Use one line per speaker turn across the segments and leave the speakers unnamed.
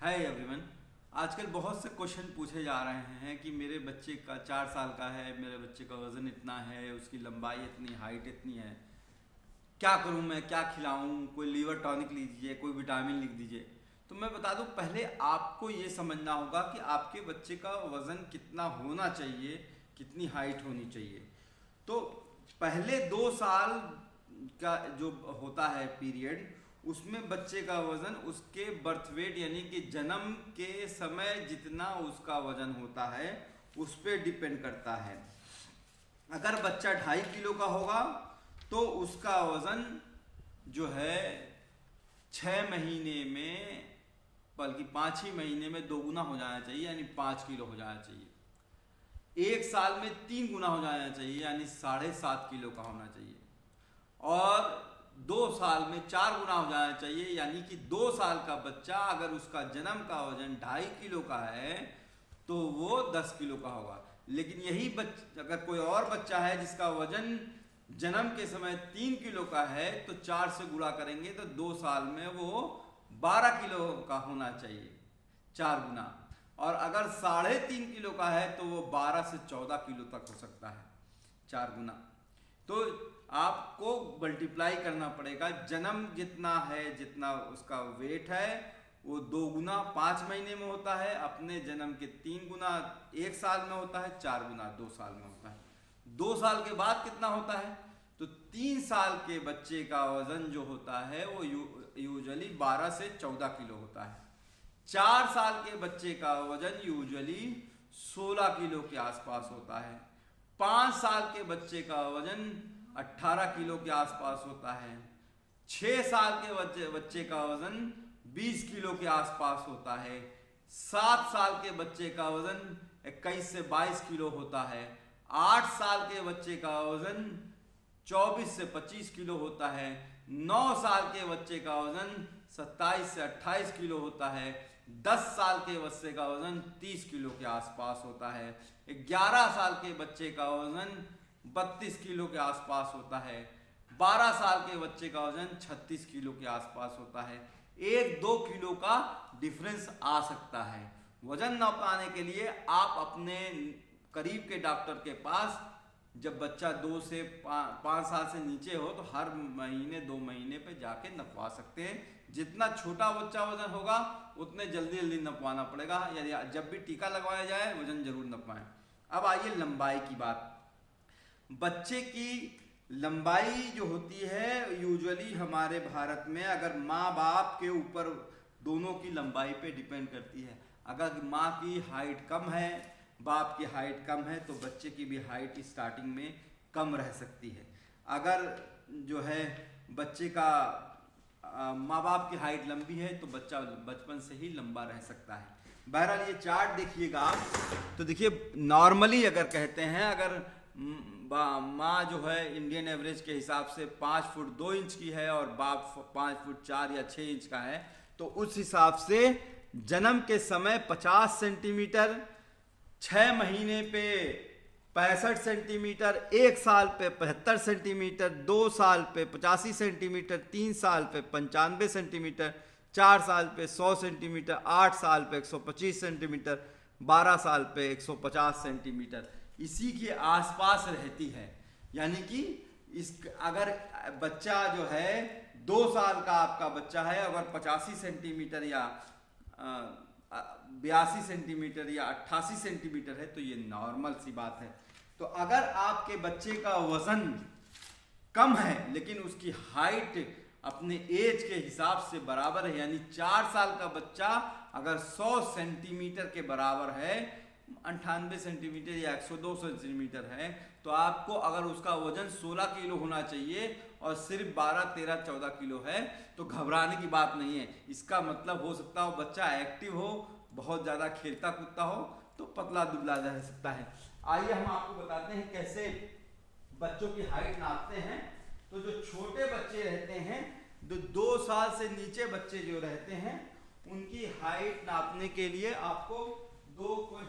Hi everyone. आजकल बहुत से क्वेश्चन पूछे जा रहे हैं कि मेरे बच्चे का 4 साल का है, मेरे बच्चे का वज़न इतना है, उसकी लंबाई इतनी, हाइट इतनी है, क्या करूं मैं, क्या खिलाऊं, कोई लीवर टॉनिक लिख दीजिए, कोई विटामिन लिख दीजिए। तो मैं बता दूं, पहले आपको ये समझना होगा कि आपके बच्चे का वज़न कितना होना चाहिए, कितनी हाइट होनी चाहिए। तो पहले 2 साल का जो होता है पीरियड, उसमें बच्चे का वजन उसके बर्थ वेट यानी कि जन्म के समय जितना उसका वजन होता है उस पर डिपेंड करता है। अगर बच्चा 2.5 किलो का होगा तो उसका वजन जो है 6 महीने में, बल्कि 5 ही महीने में 2 गुना हो जाना चाहिए, यानी 5 किलो हो जाना चाहिए। 1 साल में 3 गुना हो जाना चाहिए, यानी 7.5 किलो का होना चाहिए। और 2 साल में 4 गुना हो जाना चाहिए, यानी कि 2 साल का बच्चा अगर उसका जन्म का वजन 2.5 किलो का है तो वो 10 किलो का होगा। लेकिन यही अगर कोई और बच्चा है जिसका वजन जन्म के समय 3 किलो का है तो 4 से गुणा करेंगे तो 2 साल में वो 12 किलो का होना चाहिए, 4 गुना। और अगर 3.5 किलो का है तो वो 12 से 14 किलो तक हो सकता है, 4 गुना। तो आपको मल्टीप्लाई करना पड़ेगा, जन्म जितना है, जितना उसका वेट है वो 2 गुना 5 महीने में होता है, अपने जन्म के 3 गुना 1 साल में होता है, 4 गुना 2 साल में होता है। 2 साल के बाद कितना होता है? तो 3 साल के बच्चे का वजन जो होता है वो यूजुअली 12 से 14 किलो होता है। 4 साल के बच्चे का वजन यूजुअली 16 किलो के आसपास होता है। 5 साल के बच्चे का वजन 18 किलो के आसपास होता है। 6 साल के बच्चे का वजन 20 किलो के आसपास होता है। 7 साल के बच्चे का वजन 21 से 22 किलो होता है। 8 साल के बच्चे का वजन 24 से 25 किलो होता है। 9 साल के बच्चे का वजन 27 से 28 किलो होता है। 10 साल के बच्चे का वजन 30 किलो के आसपास होता है। 11 साल के बच्चे का वजन 32 किलो के आसपास होता है। 12 साल के बच्चे का वजन 36 किलो के आसपास होता है। 1-2 किलो का डिफरेंस आ सकता है। वजन न पाने के लिए आप अपने करीब के डॉक्टर के पास, जब बच्चा 2 से 5 साल से नीचे हो तो हर महीने 2 महीने पे जाके नपवा सकते हैं। जितना छोटा बच्चा वजन होगा उतने जल्दी जल्दी नपवाना पड़ेगा, यानी जब भी टीका लगवाया जाए वजन जरूर नपवाएं। अब आइए लंबाई की बात। बच्चे की लंबाई जो होती है यूजुअली हमारे भारत में, अगर माँ बाप के ऊपर दोनों की लंबाई पे डिपेंड करती है। अगर माँ की हाइट कम है, बाप की हाइट कम है, तो बच्चे की भी हाइट स्टार्टिंग में कम रह सकती है। अगर जो है बच्चे का माँ बाप की हाइट लंबी है तो बच्चा बचपन से ही लंबा रह सकता है। बहरहाल ये चार्ट देखिएगा आप, तो देखिए नॉर्मली अगर कहते हैं, अगर माँ जो है इंडियन एवरेज के हिसाब से 5 फुट 2 इंच की है और बाप 5 फुट 4 या 6 इंच का है, तो उस हिसाब से जन्म के समय 50 सेंटीमीटर, 6 महीने पे 65 सेंटीमीटर, 1 साल पे 75 सेंटीमीटर, 2 साल पे 85 सेंटीमीटर, 3 साल पे 95 सेंटीमीटर, 4 साल पे 100 सेंटीमीटर, 8 साल पे 125 सेंटीमीटर, 12 साल पे 150 सेंटीमीटर, इसी के आसपास रहती है। यानी कि इस अगर बच्चा जो है 2 साल का आपका बच्चा है, अगर 85 सेंटीमीटर या 82 सेंटीमीटर या 88 सेंटीमीटर है तो ये नॉर्मल सी बात है। तो अगर आपके बच्चे का वजन कम है लेकिन उसकी हाइट अपने एज के हिसाब से बराबर है, यानी 4 साल का बच्चा अगर 100 सेंटीमीटर के बराबर है, 98 सेंटीमीटर या 102 सेंटीमीटर है, तो आपको अगर उसका वजन 16 किलो होना चाहिए और सिर्फ 12, 13, 14 किलो है तो घबराने की बात नहीं है। इसका मतलब हो सकता हो बच्चा एक्टिव हो, बहुत ज़्यादा खेलता कूदता हो, तो पतला दुबला रह सकता है। आइए हम आपको बताते हैं कैसे बच्चों की हाइट नापते हैं। तो जो छोटे बच्चे रहते हैं, जो 2 साल से नीचे बच्चे जो रहते हैं, उनकी हाइट नापने के लिए आपको कोई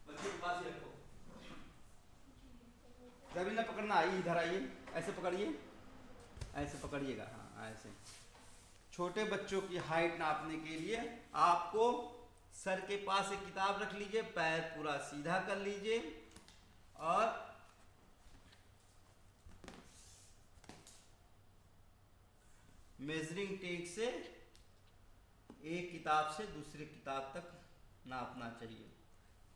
बच्चे के पास ही रखो, कभी ना पकड़ना, आइए इधर आइए, ऐसे पकड़िए, ऐसे पकड़िएगा, हाँ ऐसे। छोटे बच्चों की हाइट नापने के लिए आपको सर के पास एक किताब रख लीजिए, पैर पूरा सीधा कर लीजिए और मेजरिंग टेप से एक किताब से दूसरी किताब तक नापना चाहिए।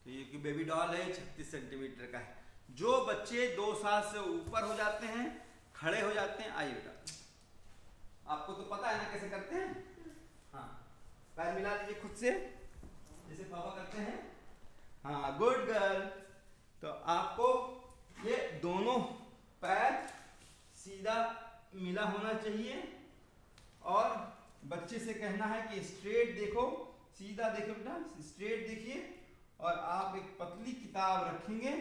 तो ये कि बेबी डॉल है 36 सेंटीमीटर का है। जो बच्चे 2 साल से ऊपर हो जाते हैं, खड़े हो जाते हैं, आइए बेटा, आपको तो पता है ना कैसे करते हैं। हाँ, पैर मिला लीजिए खुद से जैसे पापा करते हैं। हाँ, गुड गर्ल। तो आपको ये दोनों पैर सीधा मिला होना चाहिए और बच्चे से कहना है कि स्ट्रेट देखो, सीधा देखो बेटा, स्ट्रेट देखिए। और आप एक पतली किताब रखेंगे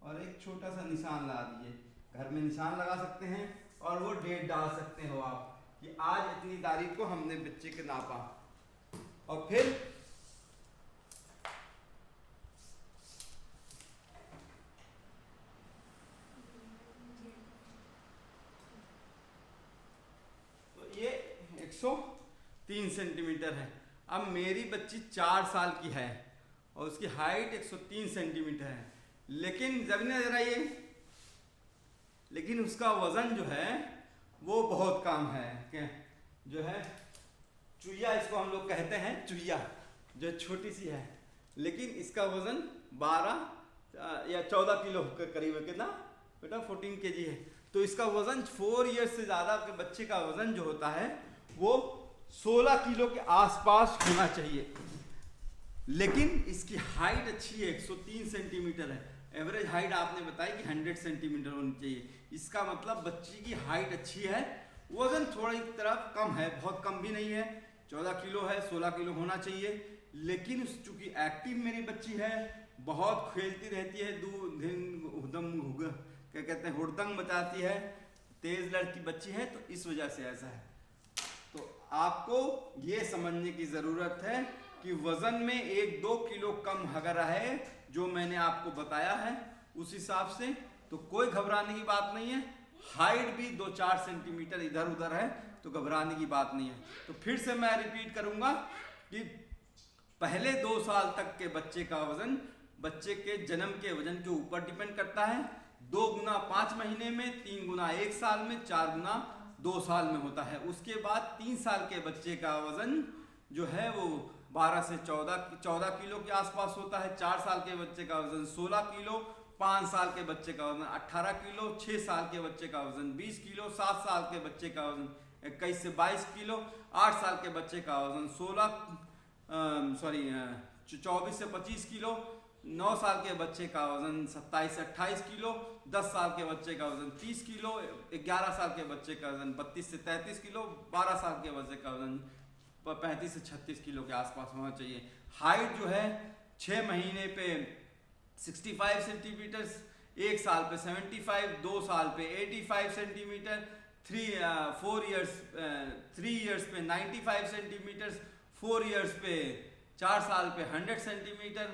और एक छोटा सा निशान लगा दीजिए। घर में निशान लगा सकते हैं और वो डेट डाल सकते हो आप कि आज इतनी तारीख को हमने बच्चे के नापा। और फिर तो ये 103 सेंटीमीटर है। अब मेरी बच्ची 4 साल की है और उसकी हाइट 103 सेंटीमीटर है, लेकिन जब नजर आइए, लेकिन उसका वजन जो है वो बहुत कम है। क्या जो है चुईया, इसको हम लोग कहते हैं चुईया, जो छोटी सी है, लेकिन इसका वजन 12 या 14 किलो के करीब है। कितना बेटा? 14 kg है। तो इसका वजन 4 ईयर्स से ज़्यादा के बच्चे का वजन जो होता है वो 16 किलो के आसपास होना चाहिए। लेकिन इसकी हाइट अच्छी है, 103 सेंटीमीटर है। एवरेज हाइट आपने बताई कि 100 सेंटीमीटर होनी चाहिए। इसका मतलब बच्ची की हाइट अच्छी है, वजन थोड़ी तरफ कम है, बहुत कम भी नहीं है, 14 किलो है, 16 किलो होना चाहिए। लेकिन चूंकि एक्टिव मेरी बच्ची है, बहुत खेलती रहती है, क्या कहते हैं, हुड़दंग मचाती है, तेज लड़की बच्ची है, तो इस वजह से ऐसा है। तो आपको ये समझने की ज़रूरत है कि वजन में 1-2 किलो कम अगर है, जो मैंने आपको बताया है उस हिसाब से, तो कोई घबराने की बात नहीं है। हाइट भी 2-4 सेंटीमीटर इधर उधर है तो घबराने की बात नहीं है। तो फिर से मैं रिपीट करूंगा कि पहले 2 साल तक के बच्चे का वजन बच्चे के जन्म के वजन के ऊपर डिपेंड करता है। 2 गुना 5 महीने में, 3 गुना 1 साल में, 4 गुना 2 साल में होता है। उसके बाद 3 साल के बच्चे का वजन जो है वो 12 से 14 किलो के आसपास होता है। 4 साल के बच्चे का वजन 16 किलो, 5 साल के बच्चे का वजन 18 किलो, 6 साल के बच्चे का वजन 20 किलो, 7 साल के बच्चे का वजन 21 से 22 किलो, 8 साल के बच्चे का वजन 24 से 25 किलो, 9 साल के बच्चे का वजन 27 से 28 किलो, 10 साल के बच्चे का वजन 30 किलो, 11 साल के बच्चे का वजन 32 से 33 किलो, 12 साल के बच्चे का वजन 35 से 36 किलो के आसपास होना चाहिए। हाइट जो है 6 महीने पे 65 सेंटीमीटर, 1 साल पे 75, 2 साल पे 85 सेंटीमीटर, 3 इयर्स पे 95 सेंटीमीटर, 4 इयर्स पे 4 साल पे 100 सेंटीमीटर,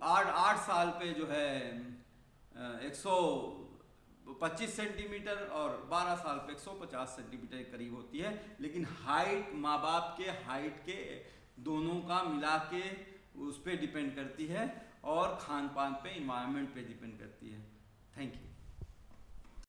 8 साल पे जो है 125 सेंटीमीटर और 12 साल पे 150 सेंटीमीटर के करीब होती है। लेकिन हाइट माँ बाप के हाइट के दोनों का मिला के उस पर डिपेंड करती है और खान पान पे, इन्वायरमेंट पे डिपेंड करती है। Thank you.